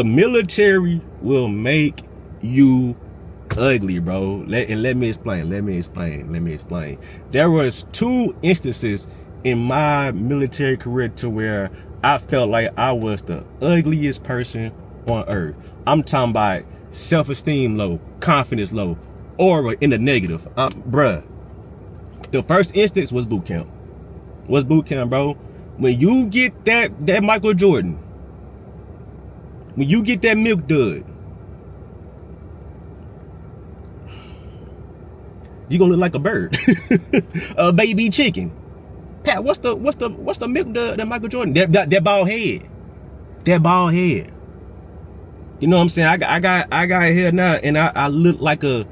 The military will make you ugly, bro. Let me explain. There was 2 instances in my military career to where I felt like I was the ugliest person on earth. I'm talking about self-esteem low, confidence low, aura in the negative. Bruh. The first instance was boot camp. Bro. When you get that Michael Jordan, when you get that milk dud, you gonna look like a bird. A baby chicken. Pat, what's the milk dud that Michael Jordan? That bald head. That bald head. You know what I'm saying? I got hair now, and I look like a,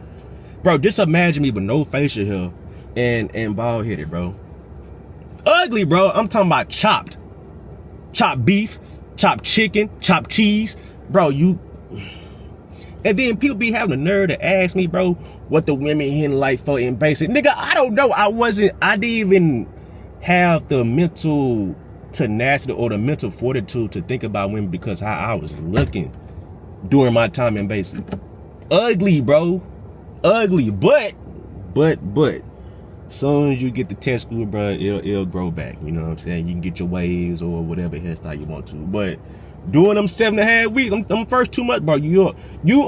bro, just imagine me with no facial hair and bald headed, bro. Ugly, bro. I'm talking about chopped beef, chopped chicken, chopped cheese, bro. And then people be having the nerve to ask me, bro, what the women in like for in basic. Nigga, I don't know. I didn't even have the mental tenacity or the mental fortitude to think about women because how I was looking during my time in basic. Ugly, bro. Ugly. But soon as you get to test school, bro, it'll grow back. You know what I'm saying? You can get your waves or whatever hairstyle you want to. But during them 7.5 weeks, them first 2 months, bro, you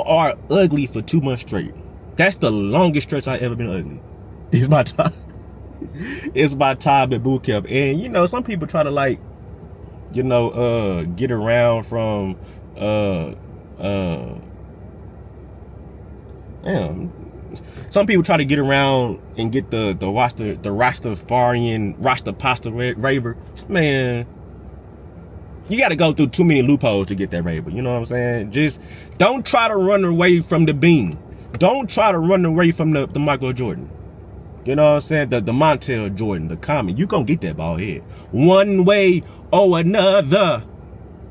are ugly for 2 months straight. That's the longest stretch I ever been ugly. It's my time. It's my time at boot camp. And you know, some people try to like, you know, get around from some people try to get around and get the Rastafarian pasta raver. Man, you got to go through too many loopholes to get that raver. You know what I'm saying? Just don't try to run away from the beam. Don't try to run away from the Michael Jordan. You know what I'm saying? The Montel Jordan, the common. You gonna get that bald head one way or another.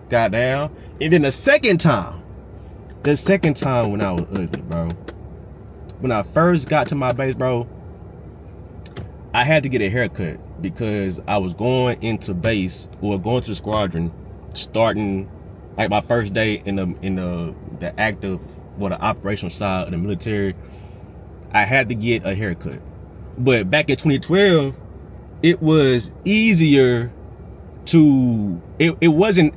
Goddamn. And then the second time when I was ugly, bro. When I first got to my base, bro, I had to get a haircut because I was going into base or going to the squadron, starting like my first day in the active or the operational side of the military. I had to get a haircut. But back in 2012, it was easier to it wasn't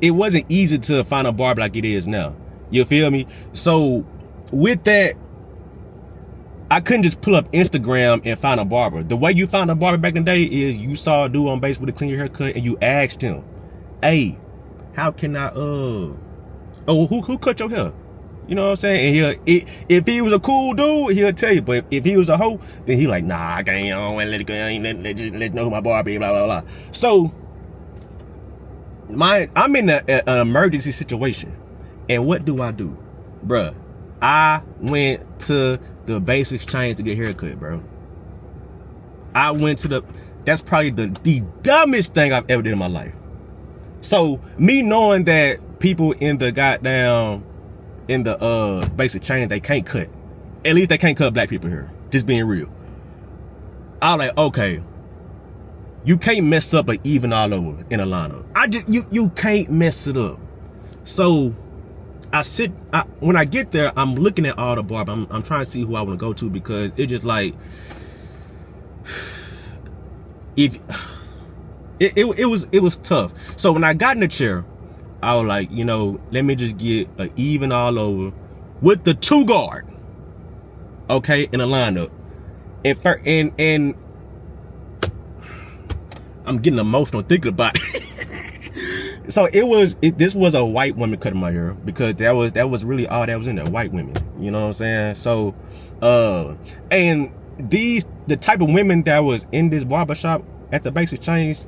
easy to find a barber like it is now. You feel me? So with that, I couldn't just pull up Instagram and find a barber. The way you found a barber back in the day is you saw a dude on base with a clean haircut and you asked him, hey, how can I who cut your hair? You know what I'm saying? And if he was a cool dude, he'll tell you. But if he was a hoe, then he like, nah, I can't, I don't let it go, I ain't let you know who my barber is, blah, blah, blah. So I'm in an emergency situation. And what do? Bruh, I went to the base exchange to get a haircut, bro. I went to that's probably the dumbest thing I've ever did in my life. So me knowing that people in the goddamn base exchange, they can't cut. At least they can't cut black people here. Just being real. I was like, okay, you can't mess up an even all over in Atlanta. You can't mess it up. So when I get there, I'm looking at all the barbers. I'm trying to see who I want to go to because it just like, it was tough. So when I got in the chair, I was like, you know, let me just get an even all over with the 2 guard, okay, in a lineup. And I'm getting emotional thinking about it. So this was a white woman cutting my hair because that was really all that was in there, white women. You know what I'm saying? So, and the type of women that was in this barbershop at the base exchange,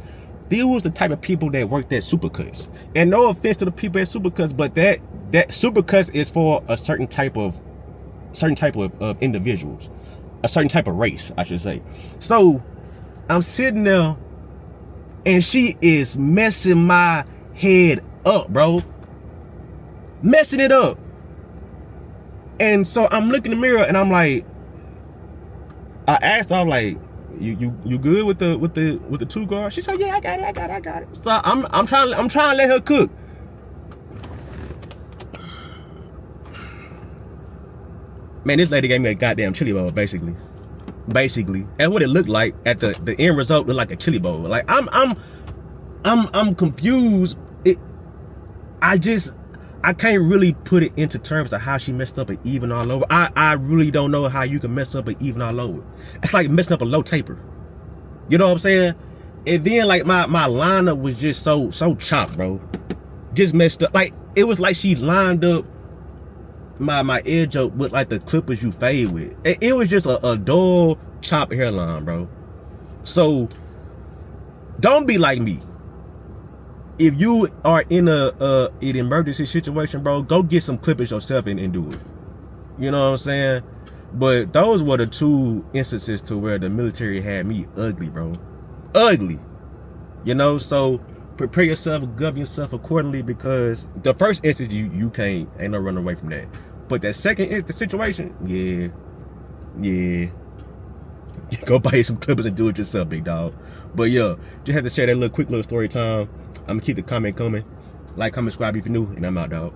these was the type of people that worked at Supercuts. And no offense to the people at Supercuts, but that Supercuts is for a certain type of individuals, a certain type of race, I should say. So I'm sitting there and she is messing my head up, bro. Messing it up. And so I'm looking in the mirror and I'm like, I asked her, I'm like, you good with the 2 guards? She said, yeah, I got it. So I'm trying to let her cook. Man, this lady gave me a goddamn chili bowl, basically. And what it looked like at the end result looked like a chili bowl. Like I'm confused. I can't really put it into terms of how she messed up an even all over. I really don't know how you can mess up an even all over. It's like messing up a low taper. You know what I'm saying? And then like my liner was just so chopped, bro. Just messed up. Like it was like she lined up my edge up with like the clippers you fade with. It was just a dull chopped hairline, bro. So don't be like me. If you are in an emergency situation, bro, go get some clippers yourself and do it. You know what I'm saying? But those were the two instances to where the military had me ugly, bro. Ugly. You know, so prepare yourself, govern yourself accordingly, because the first instance you can't, ain't no running away from that. But that second situation, yeah. Go buy you some clippers and do it yourself, big dog. But yeah, just had to share that quick little story time. I'm gonna keep the comment coming. Like, comment, subscribe if you're new, and I'm out, dog.